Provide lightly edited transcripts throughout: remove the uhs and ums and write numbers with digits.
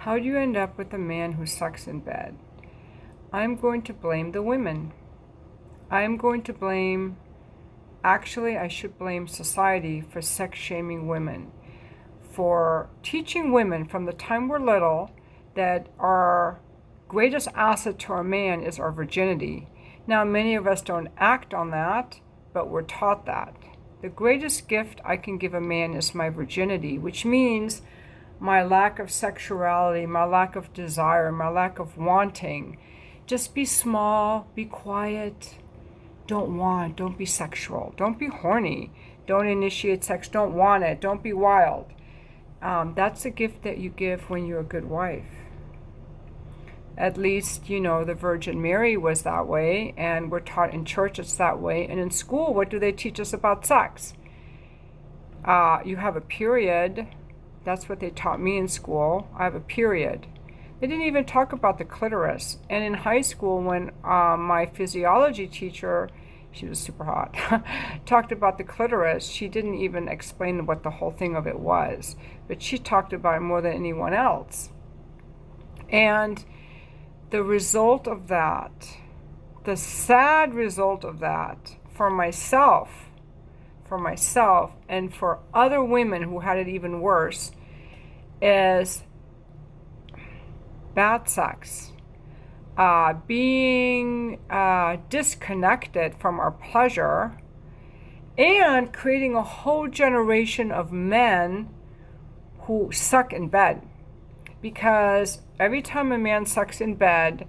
How do you end up with a man who sucks in bed? I'm going to blame the women. I'm going to blame, actually, I should blame society for sex shaming women, for teaching women from the time we're little that our greatest asset to our man is our virginity. Now, many of us don't act on that, but we're taught that. The greatest gift I can give a man is my virginity, which means my lack of sexuality, my lack of desire, my lack of wanting. Just be small, be quiet, don't be sexual, don't be horny, don't initiate sex, don't want it, don't be wild. That's a gift that you give when you're a good wife. At least, the Virgin Mary was that way, and we're taught in church it's that way. And in school, what do they teach us about sex? You have a period. That's what they taught me in school. I have a period. They didn't even talk about the clitoris. And in high school, when my physiology teacher, she was super hot, talked about the clitoris, she didn't even explain what the whole thing of it was. But she talked about it more than anyone else. And the result of that, the sad result of that for myself, and for other women who had it even worse, is bad sex, being disconnected from our pleasure, and creating a whole generation of men who suck in bed. Because every time a man sucks in bed,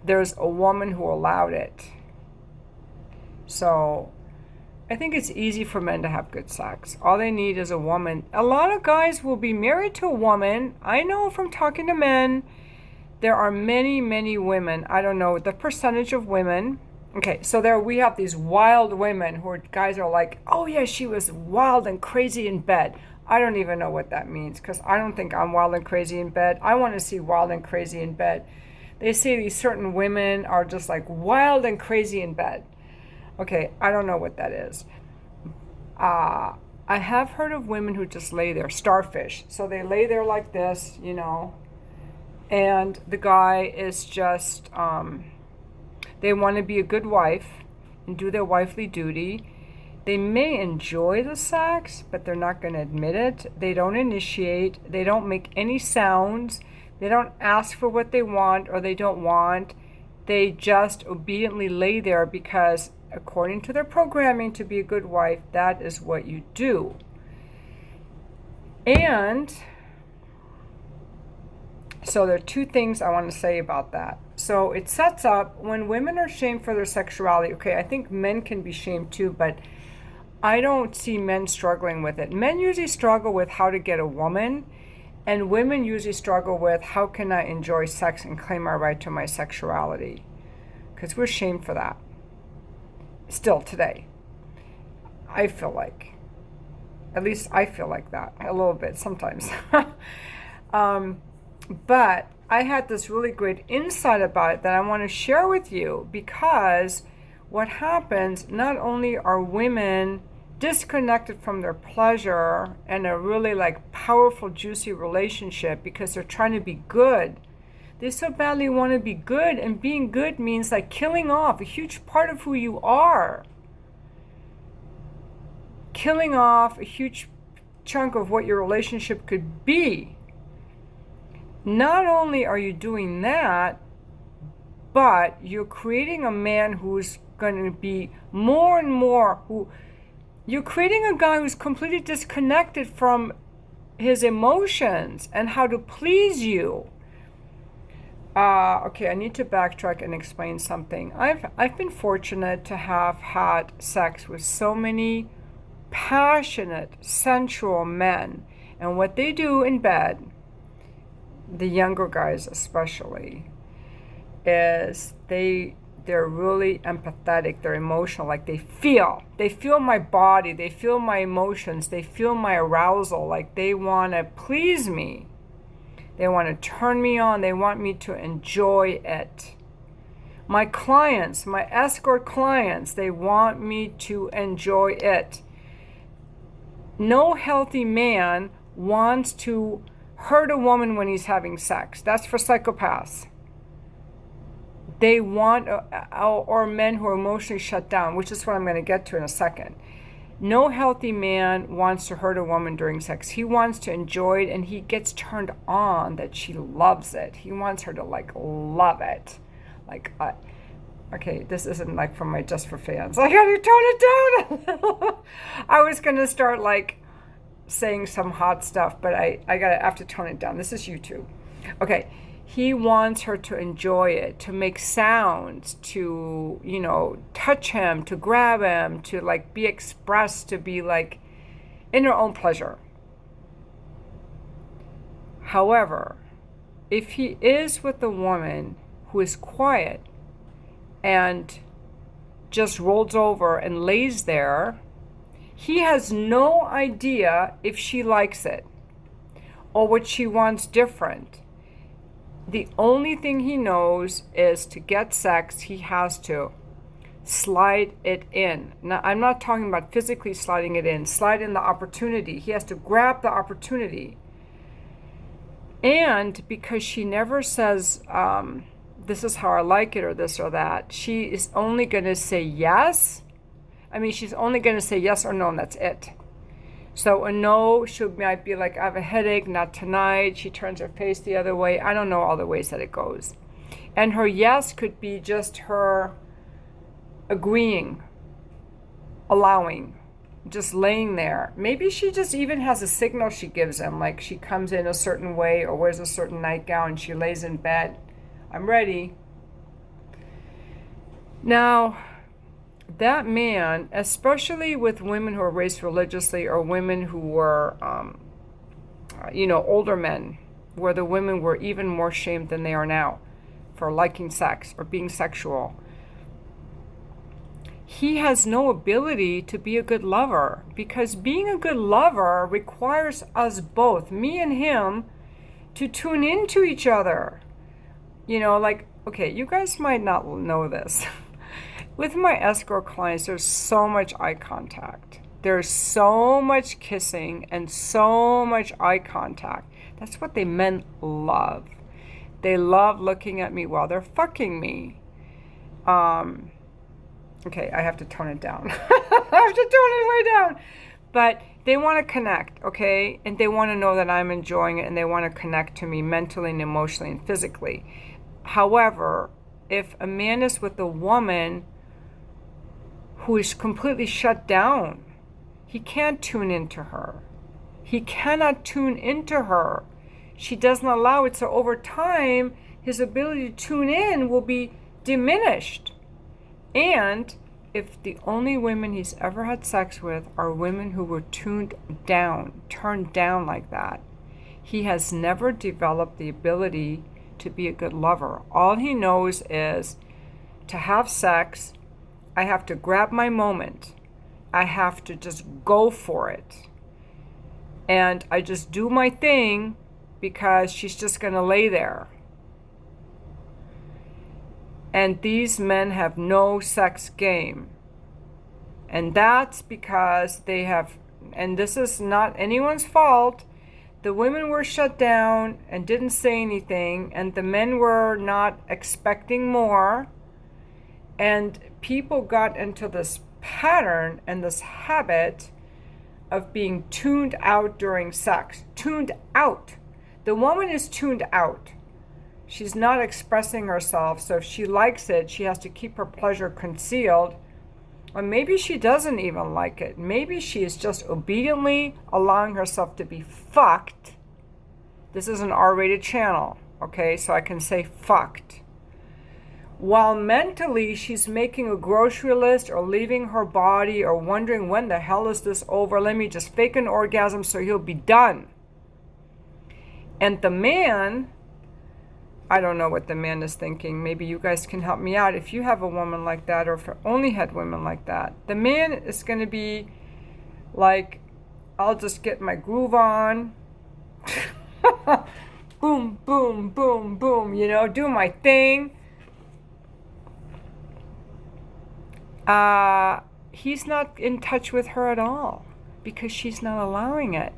there's a woman who allowed it. So I think it's easy for men to have good sex. All they need is a woman. A lot of guys will be married to a woman. I know from talking to men, there are many, many women. I don't know the percentage of women. Okay, so there we have these wild women who guys are like, oh yeah, she was wild and crazy in bed. I don't even know what that means, because I don't think I'm wild and crazy in bed. I want to see wild and crazy in bed. They say these certain women are just like wild and crazy in bed. Okay, I don't know what that is. I have heard of women who just lay there, starfish. So they lay there like this, and the guy is just, they want to be a good wife and do their wifely duty. They may enjoy the sex, but they're not going to admit it. They don't initiate. They don't make any sounds. They don't ask for what they want or they don't want. They just obediently lay there because, according to their programming, to be a good wife, that is what you do. And so there are two things I want to say about that. So it sets up when women are shamed for their sexuality. Okay, I think men can be shamed too, but I don't see men struggling with it. Men usually struggle with how to get a woman, and women usually struggle with how can I enjoy sex and claim my right to my sexuality, because we're shamed for that. Still today, I feel like, at least I feel like that a little bit sometimes. But I had this really great insight about it that I want to share with you, because what happens, not only are women disconnected from their pleasure and a really powerful, juicy relationship because they're trying to be good. They so badly want to be good, and being good means killing off a huge part of who you are. Killing off a huge chunk of what your relationship could be. Not only are you doing that, but you're creating a man who's going to be more and more you're creating a guy who's completely disconnected from his emotions and how to please you. Okay, I need to backtrack and explain something. I've been fortunate to have had sex with so many passionate, sensual men. And what they do in bed, the younger guys especially, is they're really empathetic, they're emotional, they feel my body, they feel my emotions, they feel my arousal, they want to please me, they want to turn me on, they want me to enjoy it. My clients, my escort clients, they want me to enjoy it. No healthy man wants to hurt a woman when he's having sex. That's for psychopaths. They want, or men who are emotionally shut down, which is what I'm going to get to in a second. No healthy man wants to hurt a woman during sex. He wants to enjoy it, and he gets turned on that she loves it. He wants her to love it. Okay, this isn't for my just for fans. I gotta tone it down a little. I was gonna start saying some hot stuff, but I have to tone it down. This is YouTube. Okay. He wants her to enjoy it, to make sounds, to, touch him, to grab him, to be expressed, to be in her own pleasure. However, if he is with a woman who is quiet and just rolls over and lays there, he has no idea if she likes it or what she wants different. The only thing he knows is to get sex, he has to slide it in. Now, I'm not talking about physically sliding it in. Slide in the opportunity. He has to grab the opportunity. And because she never says, this is how I like it or this or that, she is only going to say yes. She's only going to say yes or no, and that's it. So a no, she might be I have a headache, not tonight. She turns her face the other way. I don't know all the ways that it goes. And her yes could be just her agreeing, allowing, just laying there. Maybe she just even has a signal she gives him, she comes in a certain way or wears a certain nightgown. She lays in bed. I'm ready. Now, that man, especially with women who are raised religiously or women who were, older men, where the women were even more shamed than they are now for liking sex or being sexual, he has no ability to be a good lover, because being a good lover requires us both, me and him, to tune into each other. Okay, you guys might not know this. With my escort clients, there's so much eye contact. There's so much kissing and so much eye contact. That's what men love. They love looking at me while they're fucking me. Okay, I have to tone it down. I have to tone it way down. But they want to connect, okay? And they want to know that I'm enjoying it, and they want to connect to me mentally and emotionally and physically. However, if a man is with a woman who is completely shut down, he can't tune into her. He cannot tune into her. She doesn't allow it. So over time, his ability to tune in will be diminished. And if the only women he's ever had sex with are women who were turned down like that, he has never developed the ability to be a good lover. All he knows is to have sex, I have to grab my moment. I have to just go for it. And I just do my thing because she's just going to lay there. And these men have no sex game. And that's because they have, and this is not anyone's fault, the women were shut down and didn't say anything, and the men were not expecting more. And people got into this pattern and this habit of being tuned out during sex. Tuned out. The woman is tuned out. She's not expressing herself, so if she likes it, she has to keep her pleasure concealed. Or maybe she doesn't even like it. Maybe she is just obediently allowing herself to be fucked. This is an R-rated channel, okay? So I can say fucked. While mentally she's making a grocery list or leaving her body or wondering, when the hell is this over? Let me just fake an orgasm so he'll be done. And the man, I don't know what the man is thinking. Maybe you guys can help me out. If you have a woman like that, or if you only had women like that, the man is going to be like, I'll just get my groove on. Boom, boom, boom, boom, do my thing. He's not in touch with her at all because she's not allowing it.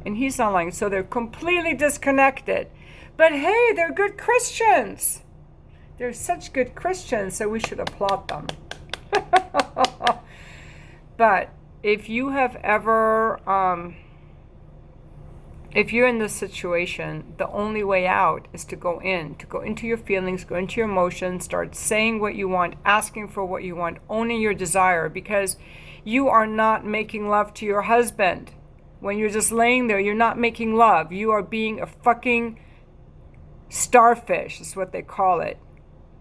and he's not lying. So they're completely disconnected. But hey, they're good Christians. They're such good Christians, so we should applaud them. But if you have ever, if you're in this situation, the only way out is to go into your feelings, go into your emotions, start saying what you want, asking for what you want, owning your desire, because you are not making love to your husband. When you're just laying there, you're not making love. You are being a fucking starfish, is what they call it.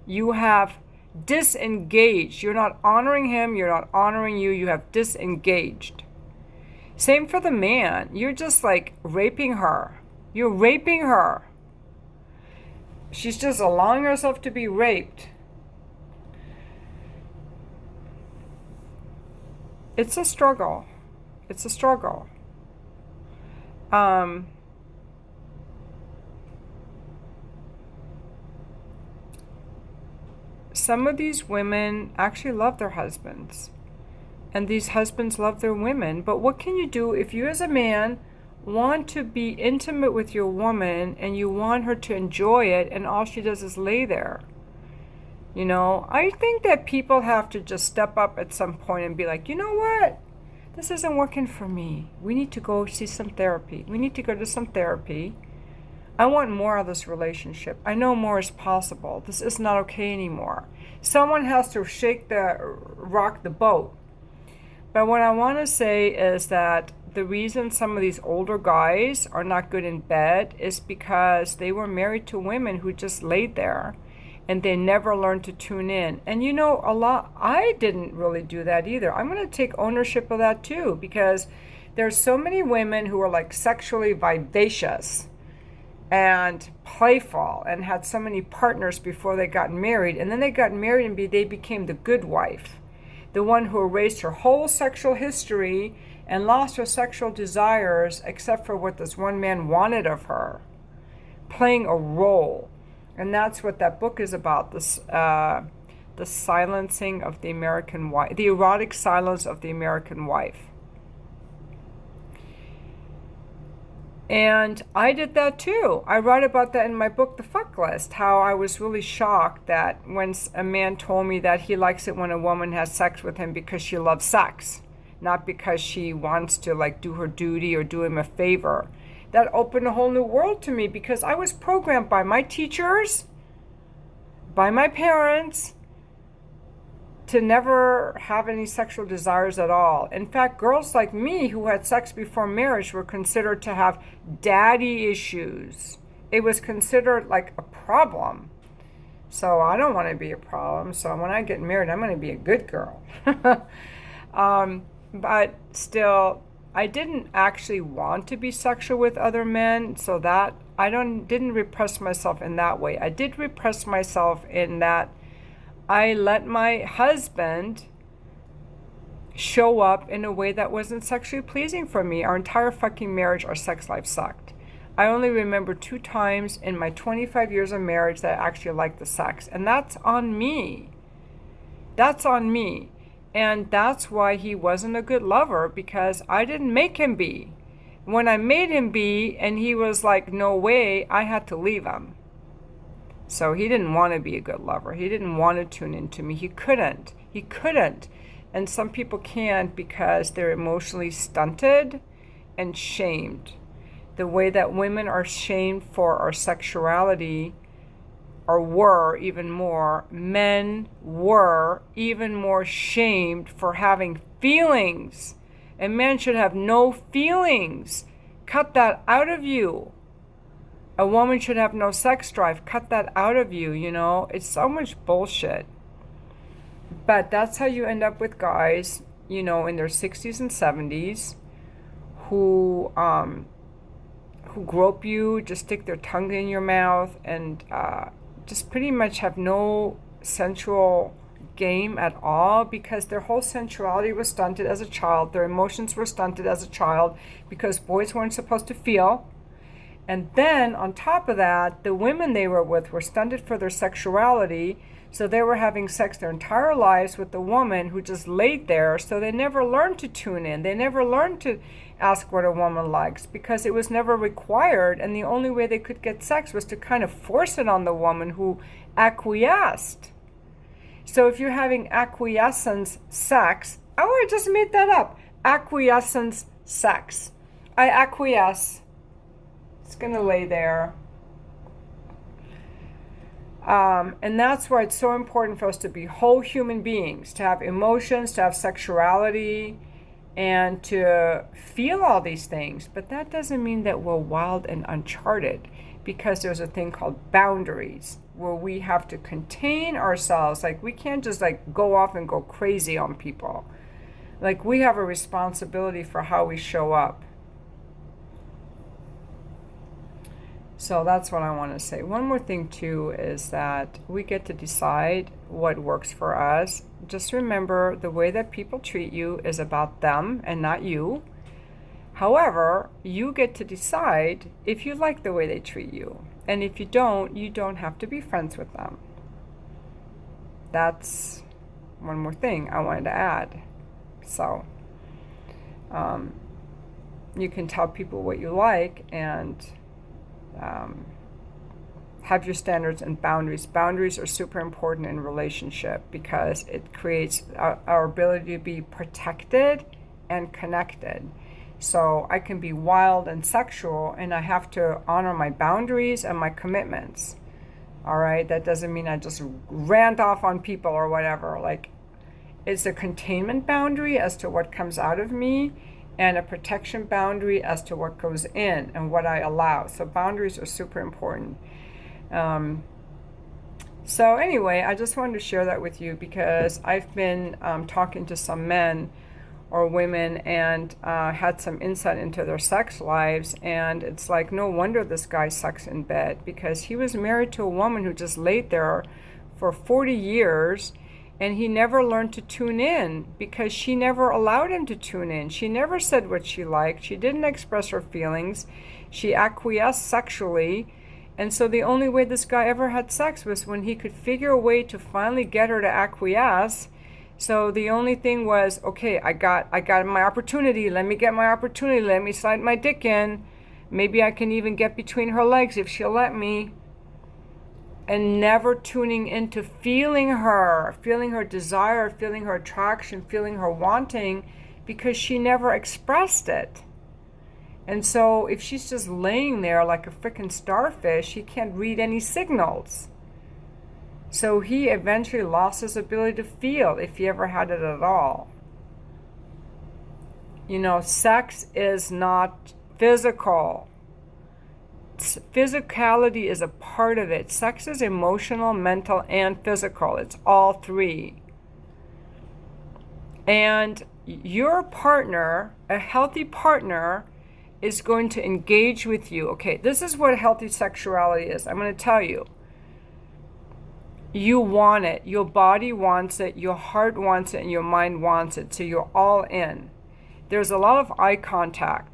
You have disengaged. You're not honoring him. You're not honoring you. You have disengaged. Same for the man. You're just like raping her. You're raping her. She's just allowing herself to be raped. It's a struggle. It's a struggle. Some of these women actually love their husbands, and these husbands love their women. But what can you do if you as a man want to be intimate with your woman and you want her to enjoy it and all she does is lay there? You know, I think that people have to just step up at some point and be like, you know what? This isn't working for me. We need to go see some therapy. We need to go to some therapy. I want more of this relationship. I know more is possible. This is not okay anymore. Someone has to rock the boat. But what I want to say is that the reason some of these older guys are not good in bed is because they were married to women who just laid there and they never learned to tune in. And you know, I didn't really do that either. I'm going to take ownership of that too, because there's so many women who are like sexually vivacious and playful and had so many partners before they got married, and then they got married and they became the good wife, the one who erased her whole sexual history and lost her sexual desires except for what this one man wanted of her, playing a role. And that's what that book is about, the silencing of the American wife, the erotic silence of the American wife. And I did that too. I write about that in my book, The Fuck List, how I was really shocked that when a man told me that he likes it when a woman has sex with him because she loves sex, not because she wants to like do her duty or do him a favor. That opened a whole new world to me, because I was programmed by my teachers, by my parents, to never have any sexual desires at all. In fact, girls like me who had sex before marriage were considered to have daddy issues. It was considered like a problem. So I don't want to be a problem. So when I get married, I'm going to be a good girl. But still, I didn't actually want to be sexual with other men, so that I didn't repress myself in that way. I did repress myself in that I let my husband show up in a way that wasn't sexually pleasing for me. Our entire fucking marriage, our sex life sucked. I only remember 2 times in my 25 years of marriage that I actually liked the sex. And that's on me. That's on me. And that's why he wasn't a good lover, because I didn't make him be. When I made him be and he was like, no way, I had to leave him. So he didn't want to be a good lover. He didn't want to tune into me. He couldn't. He couldn't. And some people can't because they're emotionally stunted and shamed. The way that women are shamed for our sexuality, or were even more, men were even more shamed for having feelings. A man should have no feelings. Cut that out of you. A woman should have no sex drive. Cut that out of you, you know. It's so much bullshit. But that's how you end up with guys, you know, in their 60s and 70s who grope you, just stick their tongue in your mouth, and just pretty much have no sensual game at all, because their whole sensuality was stunted as a child. Their emotions were stunted as a child because boys weren't supposed to feel. And then on top of that, the women they were with were stunted for their sexuality. So they were having sex their entire lives with the woman who just laid there. So they never learned to tune in. They never learned to ask what a woman likes because it was never required. And the only way they could get sex was to kind of force it on the woman who acquiesced. So if you're having acquiescence sex, oh, I just made that up. Acquiescence sex. I acquiesce. It's going to lay there. And that's why it's so important for us to be whole human beings, to have emotions, to have sexuality, and to feel all these things. But that doesn't mean that we're wild and uncharted, because there's a thing called boundaries where we have to contain ourselves. Like, we can't just like go off and go crazy on people. Like, we have a responsibility for how we show up. So that's what I want to say. One more thing too is that we get to decide what works for us. Just remember, the way that people treat you is about them and not you. However, you get to decide if you like the way they treat you. And if you don't have to be friends with them. That's one more thing I wanted to add. So you can tell people what you like and have your standards and boundaries. Boundaries are super important in a relationship because it creates our ability to be protected and connected. So I can be wild and sexual, and I have to honor my boundaries and my commitments. All right, that doesn't mean I just rant off on people or whatever. Like, it's a containment boundary as to what comes out of me, and a protection boundary as to what goes in and what I allow. So boundaries are super important. So anyway, I just wanted to share that with you because I've been talking to some men or women and had some insight into their sex lives, and it's like, no wonder this guy sucks in bed, because he was married to a woman who just laid there for 40 years. And he never learned to tune in because she never allowed him to tune in. She never said what she liked. She didn't express her feelings. She acquiesced sexually. And so the only way this guy ever had sex was when he could figure a way to finally get her to acquiesce. So the only thing was, okay, I got my opportunity. Let me get my opportunity. Let me slide my dick in. Maybe I can even get between her legs if she'll let me. And never tuning into feeling her desire, feeling her attraction, feeling her wanting, because she never expressed it. And so if she's just laying there like a freaking starfish, he can't read any signals. So he eventually lost his ability to feel, if he ever had it at all. You know, sex is not physical. Physicality is a part of it. Sex is emotional, mental, and physical. It's all three. And your partner, a healthy partner, is going to engage with you. Okay, this is what healthy sexuality is. I'm going to tell you. You want it. Your body wants it. Your heart wants it. And your mind wants it. So you're all in. There's a lot of eye contact.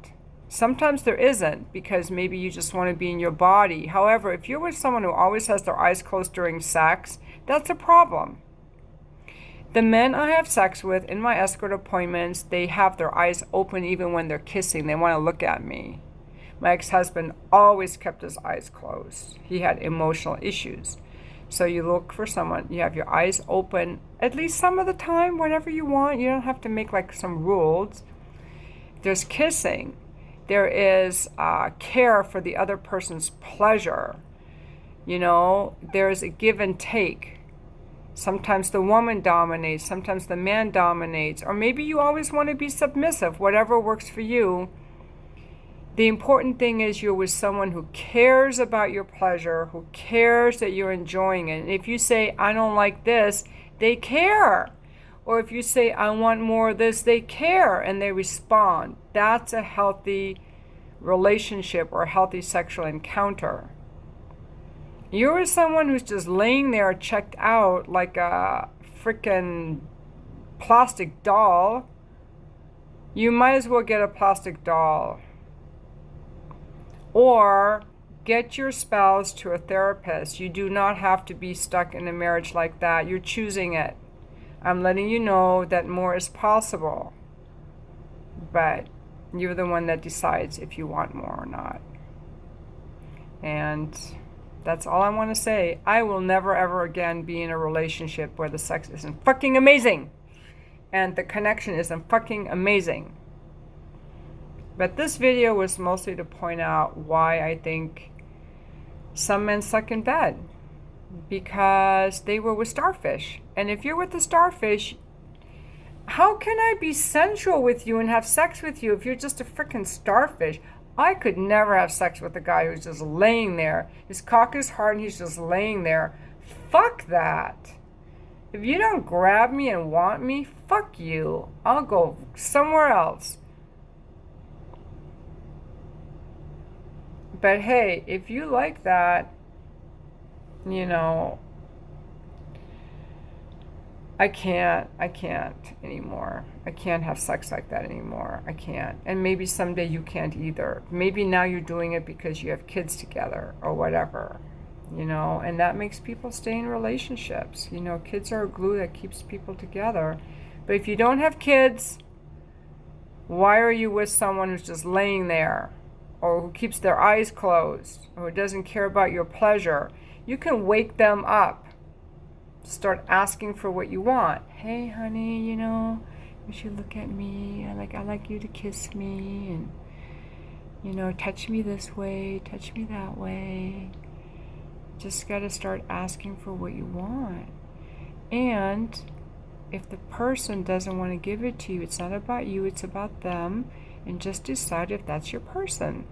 Sometimes there isn't, because maybe you just want to be in your body. However, if you're with someone who always has their eyes closed during sex, that's a problem. The men I have sex with in my escort appointments, they have their eyes open even when they're kissing. They want to look at me. My ex-husband always kept his eyes closed. He had emotional issues. So you look for someone, you have your eyes open at least some of the time, whenever you want. You don't have to make like some rules. There's kissing. There is care for the other person's pleasure. You know, there's a give and take. Sometimes the woman dominates, sometimes the man dominates, or maybe you always want to be submissive, whatever works for you. The important thing is you're with someone who cares about your pleasure, who cares that you're enjoying it. And if you say, I don't like this, they care. Or if you say, I want more of this, they care and they respond. That's a healthy relationship or a healthy sexual encounter. You're with someone who's just laying there checked out like a freaking plastic doll. You might as well get a plastic doll. Or get your spouse to a therapist. You do not have to be stuck in a marriage like that. You're choosing it. I'm letting you know that more is possible. But you're the one that decides if you want more or not. And that's all I want to say. I will never ever again be in a relationship where the sex isn't fucking amazing and the connection isn't fucking amazing. But this video was mostly to point out why I think some men suck in bed, because they were with Starfish. And if you're with the Starfish, how can I be sensual with you and have sex with you if you're just a freaking starfish? I could never have sex with a guy who's just laying there. His cock is hard and he's just laying there. Fuck that. If you don't grab me and want me, fuck you. I'll go somewhere else. But hey, if you like that, you know, I can't anymore. I can't have sex like that anymore. I can't. And maybe someday you can't either. Maybe now you're doing it because you have kids together or whatever, you know, and that makes people stay in relationships. You know, kids are a glue that keeps people together. But if you don't have kids, why are you with someone who's just laying there, or who keeps their eyes closed, or who doesn't care about your pleasure? You can wake them up. Start asking for what you want. Hey, honey, you know, you should look at me. I like you to kiss me, and, you know, touch me this way, touch me that way. Just got to start asking for what you want. And if the person doesn't want to give it to you, it's not about you, it's about them. And just decide if that's your person.